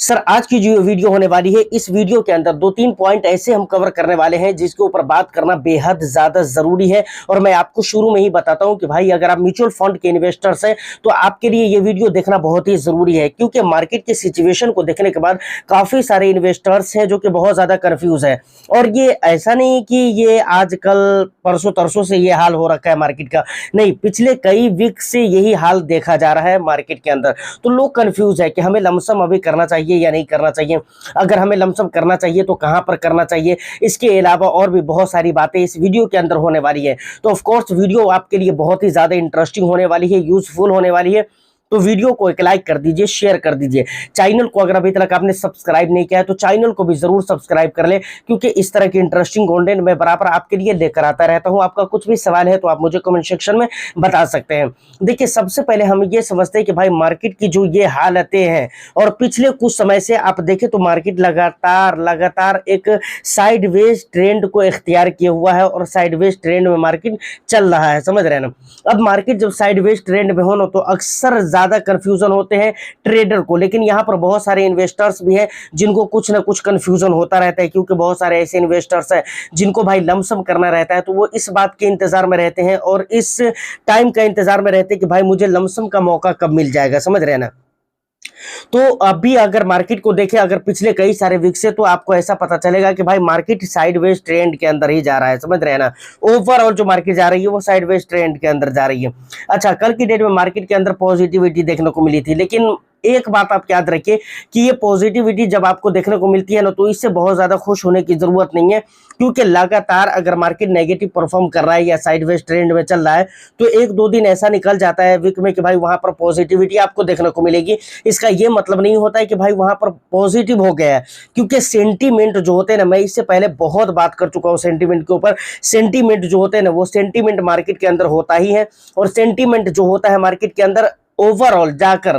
Sir आज की जो वीडियो होने वाली है, इस वीडियो के अंदर दो तीन पॉइंट ऐसे हम कवर करने वाले हैं जिसके ऊपर बात करना बेहद ज्यादा जरूरी है। और मैं आपको शुरू में ही बताता हूं कि भाई अगर आप म्यूचुअल फंड के इन्वेस्टर्स हैं तो आपके लिए ये वीडियो देखना बहुत ही जरूरी है, क्योंकि मार्केट की सिचुएशन को देखने के बाद काफी सारे इन्वेस्टर्स हैं जो कि बहुत ज्यादा कंफ्यूज है। और ये ऐसा नहीं कि ये आजकल परसों तरसों से ये हाल हो रखा है मार्केट का, नहीं, पिछले कई वीक से यही हाल देखा जा रहा है मार्केट के अंदर। तो लोग कंफ्यूज है कि हमें लमसम अभी करना चाहिए या नहीं करना चाहिए, अगर हमें लमसम करना चाहिए तो कहां पर करना चाहिए। इसके अलावा और भी बहुत सारी बातें इस वीडियो के अंदर होने वाली है। तो ऑफ कोर्स वीडियो आपके लिए बहुत ही ज्यादा इंटरेस्टिंग होने वाली है, यूजफुल होने वाली है। तो वीडियो को एक लाइक कर दीजिए, शेयर कर दीजिए। चैनल को अगर अभी तक आपने सब्सक्राइब नहीं किया है तो चैनल को भी जरूर सब्सक्राइब कर ले, क्योंकि इस तरह की इंटरेस्टिंग कंटेंट मैं बराबर आपके लिए लेकर आता रहता हूं। आपका कुछ भी सवाल है तो आप मुझे कमेंट सेक्शन में बता सकते हैं। देखिए, सबसे पहले हम ये समझते हैं कि भाई मार्केट की जो ये हालतें हैं, और पिछले कुछ समय से आप देखें तो मार्केट लगातार एक साइडवेज ट्रेंड को इख्तियार किया हुआ है और साइडवेज ट्रेंड में मार्केट चल रहा है, समझ रहे हैं ना। अब मार्केट जब साइडवेज ट्रेंड में हो ना तो अक्सर ज्यादा कंफ्यूजन होते हैं ट्रेडर को, लेकिन यहां पर बहुत सारे इन्वेस्टर्स भी हैं जिनको कुछ ना कुछ कंफ्यूजन होता रहता है, क्योंकि बहुत सारे ऐसे इन्वेस्टर्स हैं जिनको भाई लमसम करना रहता है। तो वो इस बात के इंतजार में रहते हैं और इस टाइम का इंतजार में रहते हैं कि भाई मुझे लमसम का मौका कब मिल जाएगा, समझ रहे हैं ना। तो अभी अगर मार्केट को देखें, अगर पिछले कई सारे वीक से, तो आपको ऐसा पता चलेगा कि भाई मार्केट साइडवेज ट्रेंड के अंदर ही जा रहा है, समझ रहे हैं ना। ओवरऑल जो मार्केट जा रही है वो साइडवेज ट्रेंड के अंदर जा रही है। अच्छा, कल की डेट में मार्केट के अंदर पॉजिटिविटी देखने को मिली थी, लेकिन एक बात आप याद रखिए कि ये पॉजिटिविटी जब आपको देखने को मिलती है ना तो इससे बहुत ज्यादा खुश होने की जरूरत नहीं है, क्योंकि लगातार अगर मार्केट नेगेटिव परफॉर्म कर रहा है या साइडवेज ट्रेंड में चल रहा है तो एक दो दिन ऐसा निकल जाता है वीक में कि भाई वहां पर पॉजिटिविटी आपको देखने को मिलेगी। इसका ये मतलब नहीं होता है कि भाई वहां पर पॉजिटिव हो गया है, क्योंकि सेंटीमेंट जो होते हैं ना, मैं इससे पहले बहुत बात कर चुका हूँ सेंटीमेंट के ऊपर। सेंटीमेंट जो होते हैं ना वो सेंटीमेंट मार्केट के अंदर होता ही है, और सेंटीमेंट जो होता है मार्केट के अंदर ओवरऑल जाकर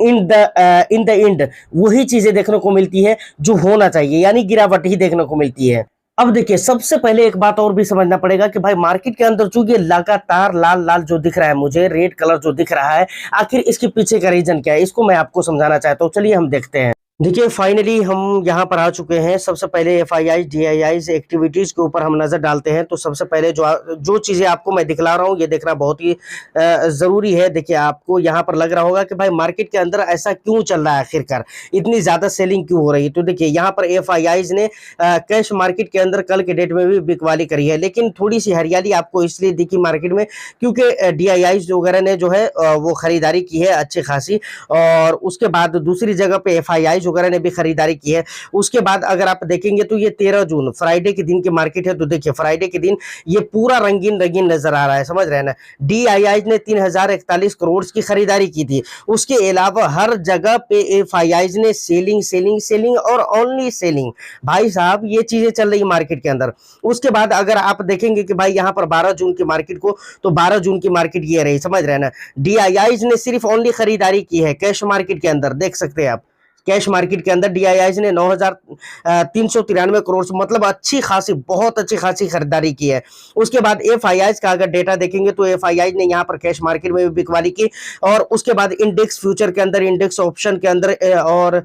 इन द एंड वही चीजें देखने को मिलती है जो होना चाहिए, यानी गिरावट ही देखने को मिलती है। अब देखिए, सबसे पहले एक बात और भी समझना पड़ेगा कि भाई मार्केट के अंदर जो ये लगातार लाल लाल जो दिख रहा है, मुझे रेड कलर जो दिख रहा है, आखिर इसके पीछे का रीजन क्या है, इसको मैं आपको समझाना चाहता हूँ। चलिए हम देखते हैं। देखिए, फाइनली हम यहाँ पर आ चुके हैं। सबसे पहले एफआईआई डीआईआई एक्टिविटीज के ऊपर हम नजर डालते हैं। तो सबसे पहले जो चीजें आपको मैं दिखला रहा हूँ ये देखना बहुत ही जरूरी है। देखिए, आपको यहाँ पर लग रहा होगा कि भाई मार्केट के अंदर ऐसा क्यों चल रहा है, आखिरकार इतनी ज्यादा सेलिंग क्यों हो रही है। तो देखिए, यहाँ पर एफआईआई ने कैश मार्केट के अंदर कल के डेट में भी बिकवाली करी है, लेकिन थोड़ी सी हरियाली आपको इसलिए दिखी मार्केट में क्योंकि डीआईआई वगैरह ने जो है वो खरीदारी की है अच्छी खासी, और उसके बाद दूसरी जगह पे एफआईआई वगैरह ने भी खरीदारी की है। उसके बाद अगर आप देखेंगे तो ये 13 जून फ्राइडे के दिन की मार्केट है। तो देखिए, फ्राइडे के दिन ये पूरा रंगीन रंगीन नजर आ रहा है, समझ रहे हैं ना। डीआईआई ने 3041 करोड़ की खरीदारी की थी। उसके अलावा हर जगह पे एफआईआई ने सेलिंग सेलिंग सेलिंग और ओनली सेलिंग, भाई साहब ये चीजें चल रही मार्केट के अंदर। उसके बाद अगर आप देखेंगे कि भाई यहाँ पर 12 जून की मार्केट को, तो 12 जून की मार्केट ये रही, समझ रहे हैं ना। डीआईआई ने सिर्फ ओनली खरीदारी की है कैश मार्केट के अंदर, देख सकते हैं आप। कैश मार्केट के अंदर डीआईआई ने 9,393 करोड़, मतलब अच्छी खासी, बहुत अच्छी खासी खरीदारी की है। उसके बाद एफआईआई का अगर डेटा देखेंगे तो एफआईआई ने यहाँ पर कैश मार्केट में भी बिकवाली की, और उसके बाद इंडेक्स फ्यूचर के अंदर, इंडेक्स ऑप्शन के अंदर, और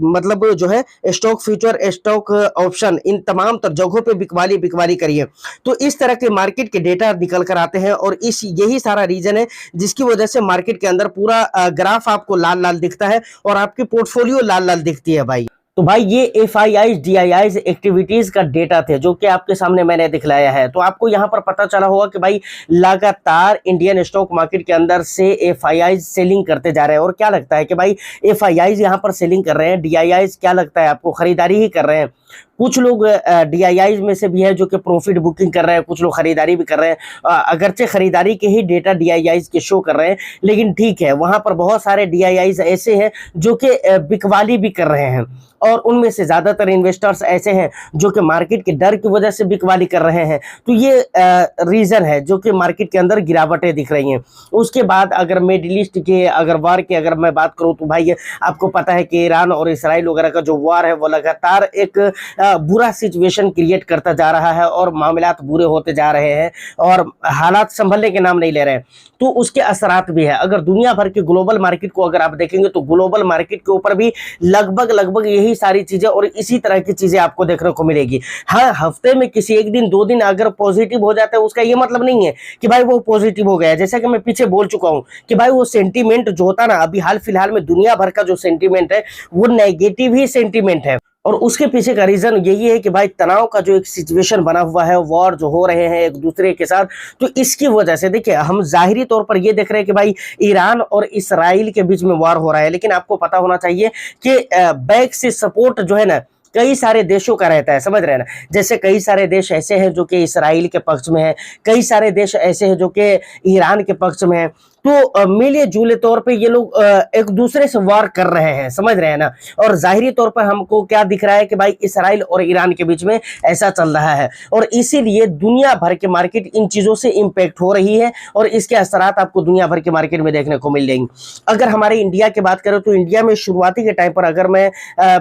मतलब जो है स्टॉक फ्यूचर, स्टॉक ऑप्शन, इन तमाम जगहों पे बिकवाली करी है। तो इस तरह के मार्केट के डेटा निकल कर आते हैं, और यही सारा रीजन है जिसकी वजह से मार्केट के अंदर पूरा ग्राफ आपको लाल लाल दिखता है और आपकी पोर्टफोलियो लाल लाल दिखती है भाई। तो भाई ये एफआईआई डीआईआई एक्टिविटीज का डेटा थे जो कि आपके सामने मैंने दिखलाया है। तो आपको यहाँ पर पता चला होगा कि भाई लगातार इंडियन स्टॉक मार्केट के अंदर से एफआईआई सेलिंग करते जा रहे हैं। और क्या लगता है कि भाई एफआईआई यहाँ पर सेलिंग कर रहे हैं, डीआईआई क्या लगता है आपको खरीदारी ही कर रहे हैं। कुछ लोग डीआईआई में से भी है जो कि प्रॉफिट बुकिंग कर रहे हैं, कुछ लोग खरीदारी भी कर रहे हैं। अगरचे खरीदारी के ही डेटा डीआईआई के शो कर रहे हैं, लेकिन ठीक है, वहां पर बहुत सारे डीआईआई ऐसे हैं जो कि बिकवाली भी कर रहे हैं। और उनमें से ज्यादातर इन्वेस्टर्स ऐसे हैं जो कि मार्केट के डर की वजह से बिकवाली कर रहे हैं। तो ये रीजन है जो कि मार्केट के अंदर गिरावटें दिख रही हैं। उसके बाद अगर मिडिल ईस्ट के अगर वार की अगर मैं बात करूं तो भाई आपको पता है कि ईरान और इसराइल वगैरह का जो वार है वो लगातार एक बुरा सिचुएशन क्रिएट करता जा रहा है और मामलात बुरे होते जा रहे हैं और हालात संभलने के नाम नहीं ले रहे हैं। तो उसके असरात भी है। अगर दुनिया भर के ग्लोबल मार्केट को अगर आप देखेंगे तो ग्लोबल मार्केट के ऊपर भी लगभग यही सारी चीजें और इसी तरह की चीजें आपको देखने को मिलेगी। हाँ, हफ्ते में किसी एक दिन दो दिन अगर पॉजिटिव हो जाता है उसका ये मतलब नहीं है कि भाई वो पॉजिटिव हो गया। जैसा कि मैं पीछे बोल चुका हूं कि भाई वो सेंटीमेंट जो होता ना, अभी हाल फिलहाल में दुनिया भर का जो सेंटीमेंट है वो नेगेटिव ही सेंटीमेंट है। और उसके पीछे का रीजन यही है कि भाई तनाव का जो एक सिचुएशन बना हुआ है, वॉर जो हो रहे हैं एक दूसरे के साथ, तो इसकी वजह से देखिए हम जाहिरी तौर पर ये देख रहे हैं कि भाई ईरान और इसराइल के बीच में वॉर हो रहा है, लेकिन आपको पता होना चाहिए कि बैक से सपोर्ट जो है ना कई सारे देशों का रहता है, समझ रहे हैं ना। जैसे कई सारे देश ऐसे हैं जो कि इसराइल के पक्ष में है, कई सारे देश ऐसे हैं जो कि ईरान के पक्ष में है। तो मिले जुले तौर पे ये लोग एक दूसरे से वार कर रहे हैं, समझ रहे हैं ना। और जाहिरी तौर पर हमको क्या दिख रहा है कि भाई इसराइल और ईरान के बीच में ऐसा चल रहा है और इसीलिए दुनिया भर के मार्केट इन चीजों से इंपैक्ट हो रही है और इसके असरात आपको दुनिया भर के मार्केट में देखने को मिल जाएंगे। अगर हमारे इंडिया की बात करें तो इंडिया में शुरुआती के टाइम पर अगर मैं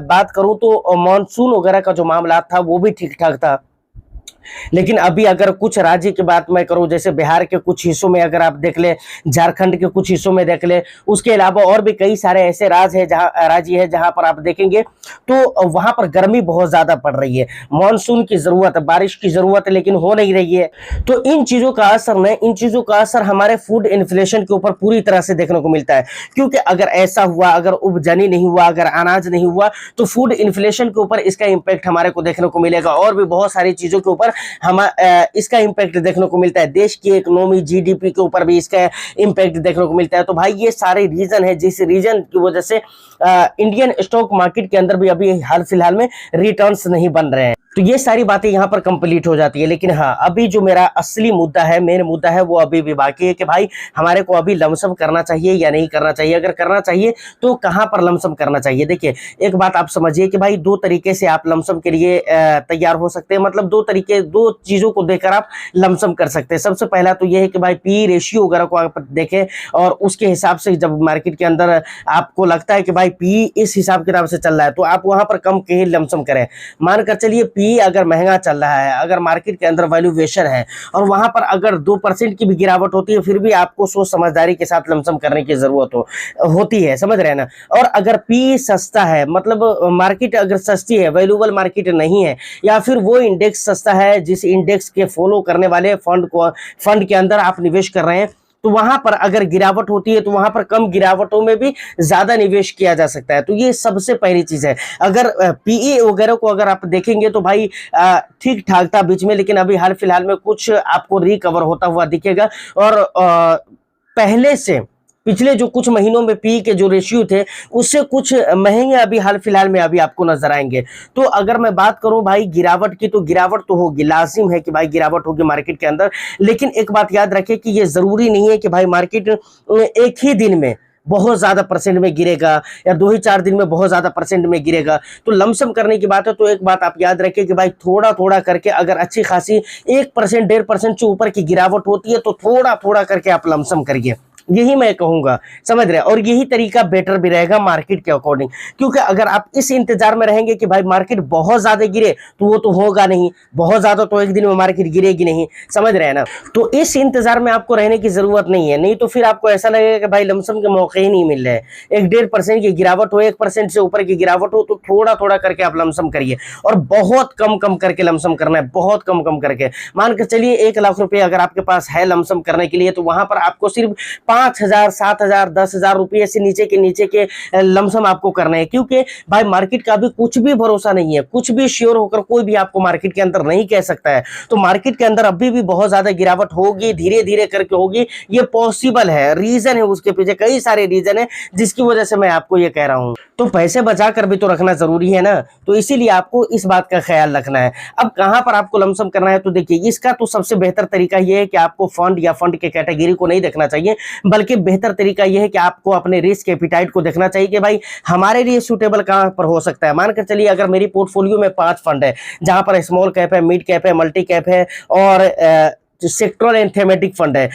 बात करूं तो मानसून वगैरह का जो मामला था वो भी ठीक ठाक था। लेकिन अभी अगर कुछ राज्य की बात मैं करूं, जैसे बिहार के कुछ हिस्सों में अगर आप देख ले, झारखंड के कुछ हिस्सों में देख ले, उसके अलावा और भी कई सारे ऐसे राज्य है जहां पर आप देखेंगे तो वहां पर गर्मी बहुत ज्यादा पड़ रही है। मानसून की जरूरत है, बारिश की जरूरत है, लेकिन हो नहीं रही है। तो इन चीजों का असर हमारे फूड इन्फ्लेशन के ऊपर पूरी तरह से देखने को मिलता है। क्योंकि अगर ऐसा हुआ, अगर उपजनी नहीं हुआ, अगर अनाज नहीं हुआ, तो फूड इन्फ्लेशन के ऊपर इसका इंपैक्ट हमारे को देखने को मिलेगा और भी बहुत सारी चीजों के ऊपर हम इसका इंपैक्ट देखने को मिलता है। देश की इकोनॉमी, जीडीपी के ऊपर भी इसका इंपैक्ट देखने को मिलता है। तो भाई ये सारे रीजन है जिस रीजन की वजह से इंडियन स्टॉक मार्केट के अंदर भी अभी हाल फिलहाल में रिटर्न्स नहीं बन रहे हैं। तो ये सारी बातें यहाँ पर कंप्लीट हो जाती है। लेकिन हाँ, अभी जो मेरा असली मुद्दा है, मेन मुद्दा है, वो अभी भी बाकी है कि भाई हमारे को अभी लमसम करना चाहिए या नहीं करना चाहिए। अगर करना चाहिए तो कहाँ पर लमसम करना चाहिए। देखिए एक बात आप समझिए कि भाई दो तरीके से आप लमसम के लिए तैयार हो सकते हैं। मतलब दो चीजों को देखकर आप लमसम कर सकते हैं। सबसे पहला तो ये है कि भाई पी रेशियो वगैरह को आप देखें और उसके हिसाब से जब मार्केट के अंदर आपको लगता है कि भाई पी इस हिसाब किताब से चल रहा है तो आप वहां पर कम के लमसम करें। मानकर चलिए पी अगर महंगा चल रहा है, अगर मार्केट के अंदर वैल्यूएशन है और वहां पर अगर 2% की भी गिरावट होती है, फिर भी आपको सोच समझदारी के साथ लमसम करने की जरूरत होती है, समझ रहे हैं ना। और अगर पी सस्ता है, मतलब मार्केट अगर सस्ती है, वैल्यूएबल मार्केट नहीं है, या फिर वो इंडेक्स सस्ता है जिस इंडेक्स के फॉलो करने वाले फंड के अंदर आप निवेश कर रहे हैं, तो वहां पर अगर गिरावट होती है तो वहां पर कम गिरावटों में भी ज्यादा निवेश किया जा सकता है। तो ये सबसे पहली चीज है। अगर पीई वगैरह को अगर आप देखेंगे तो भाई ठीक ठाक था बीच में, लेकिन अभी हाल फिलहाल में कुछ आपको रिकवर होता हुआ दिखेगा और पहले से पिछले जो कुछ महीनों में पी के जो रेशियो थे उससे कुछ महंगे अभी हाल फिलहाल में अभी आपको नजर आएंगे। तो अगर मैं बात करूं भाई गिरावट की, तो गिरावट तो होगी, लाजिम है कि भाई गिरावट होगी मार्केट के अंदर। लेकिन एक बात याद रखें कि ये जरूरी नहीं है कि भाई मार्केट एक ही दिन में बहुत ज्यादा परसेंट में गिरेगा या 2 ही 4 दिन में बहुत ज्यादा परसेंट में गिरेगा। तो लमसम करने की बात है तो एक बात आप याद रखें कि भाई थोड़ा थोड़ा करके अगर अच्छी खासी 1% 1.5% से ऊपर की गिरावट होती है तो थोड़ा थोड़ा करके आप लमसम करिए, यही मैं कहूंगा, समझ रहे हैं। और यही तरीका बेटर भी रहेगा मार्केट के अकॉर्डिंग। क्योंकि अगर आप इस इंतजार में रहेंगे कि भाई मार्केट बहुत ज्यादा गिरे तो वो तो होगा नहीं, बहुत ज्यादा तो एक दिन में मार्केट गिरेगी नहीं, समझ रहे हैं ना। तो इस इंतजार में आपको रहने की जरूरत नहीं है, नहीं तो फिर आपको ऐसा लगेगा कि भाई लमसम के मौके ही नहीं मिल रहे। 1-1.5% की गिरावट हो, 1% से ऊपर की गिरावट हो, तो थोड़ा थोड़ा करके आप लमसम करिए और बहुत कम कम करके लमसम करना है, बहुत कम कम करके। मान कर चलिए 1 लाख रुपए अगर आपके पास है लमसम करने के लिए, तो वहां पर आपको सिर्फ 5,000, 7,000, 10,000 रुपये से नीचे के लमसम आपको करना है। क्योंकि भाई मार्केट का भी कुछ भी भरोसा नहीं है, कुछ भी श्योर होकर कोई भी आपको मार्केट के अंदर नहीं कह सकता है। तो मार्केट के अंदर अभी भी बहुत ज्यादा गिरावट होगी, धीरे धीरे करके होगी, ये पॉसिबल है। रीजन है उसके पीछे, कई सारे रीजन है जिसकी वजह से मैं आपको ये कह रहा हूं। तो पैसे बचा कर भी तो रखना जरूरी है ना, तो इसीलिए आपको इस बात का ख्याल रखना है। अब कहां पर आपको लमसम करना है, तो देखिए इसका तो सबसे बेहतर तरीका यह है कि आपको फंड या फंड के कैटेगरी को नहीं देखना चाहिए, बल्कि बेहतर तरीका यह है कि आपको अपने रिस्क एपिटाइट को देखना चाहिए कि भाई हमारे लिए सूटेबल कहां पर हो सकता है। मानकर चलिए अगर मेरी पोर्टफोलियो में 5 फंड है, जहां पर स्मॉल कैप है, मिड कैप है, मल्टी कैप है और सेक्टरल एंड थेमेटिक फंड है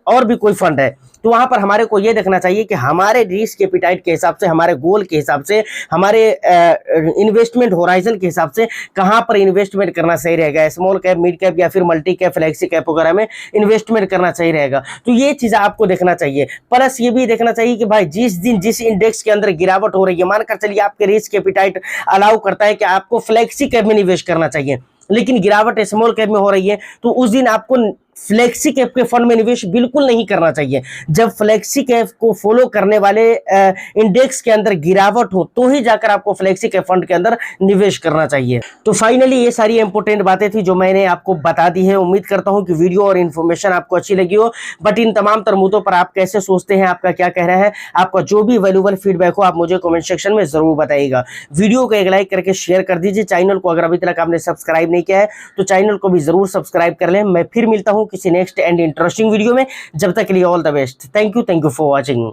और भी कोई फंड है, तो वहां पर हमारे को यह देखना चाहिए कि हमारे रिस्क एपिटाइट के हिसाब से, हमारे गोल के हिसाब से, हमारे इन्वेस्टमेंट होराइजन के हिसाब से कहां पर इन्वेस्टमेंट करना सही रहेगा। स्मॉल कैप, मिड कैप या फिर मल्टी कैप, फ्लेक्सी कैप वगैरह में इन्वेस्टमेंट करना सही रहेगा। तो ये चीज आपको देखना चाहिए। प्लस ये भी देखना चाहिए कि भाई जिस दिन जिस इंडेक्स के अंदर गिरावट हो रही है, मानकर चलिए आपके रिस्क एपिटाइट अलाउ करता है कि आपको फ्लेक्सी कैप में निवेश करना चाहिए, लेकिन गिरावट स्मॉल कैप में हो रही है, तो उस दिन आपको फ्लेक्सी कैप के फंड में निवेश बिल्कुल नहीं करना चाहिए। जब फ्लेक्सी कैप को फॉलो करने वाले इंडेक्स के अंदर गिरावट हो, तो ही जाकर आपको फ्लेक्सी कैप फंड के अंदर निवेश करना चाहिए। तो फाइनली ये सारी इंपॉर्टेंट बातें थी जो मैंने आपको बता दी है। उम्मीद करता हूं कि वीडियो और इन्फॉर्मेशन आपको अच्छी लगी हो। बट इन तमाम तर मुद्दों पर आप कैसे सोचते हैं, आपका क्या कहना है, आपका जो भी वैल्यूबल फीडबैक हो आप मुझे कमेंट सेक्शन में जरूर बताइएगा। वीडियो को एक लाइक करके शेयर कर दीजिए। चैनल को अगर अभी तक आपने सब्सक्राइब नहीं किया है तो चैनल को भी जरूर सब्सक्राइब कर लें। मैं फिर मिलता हूं किसी नेक्स्ट एंड इंटरेस्टिंग वीडियो में। जब तक के लिए all the best. Thank you for watching.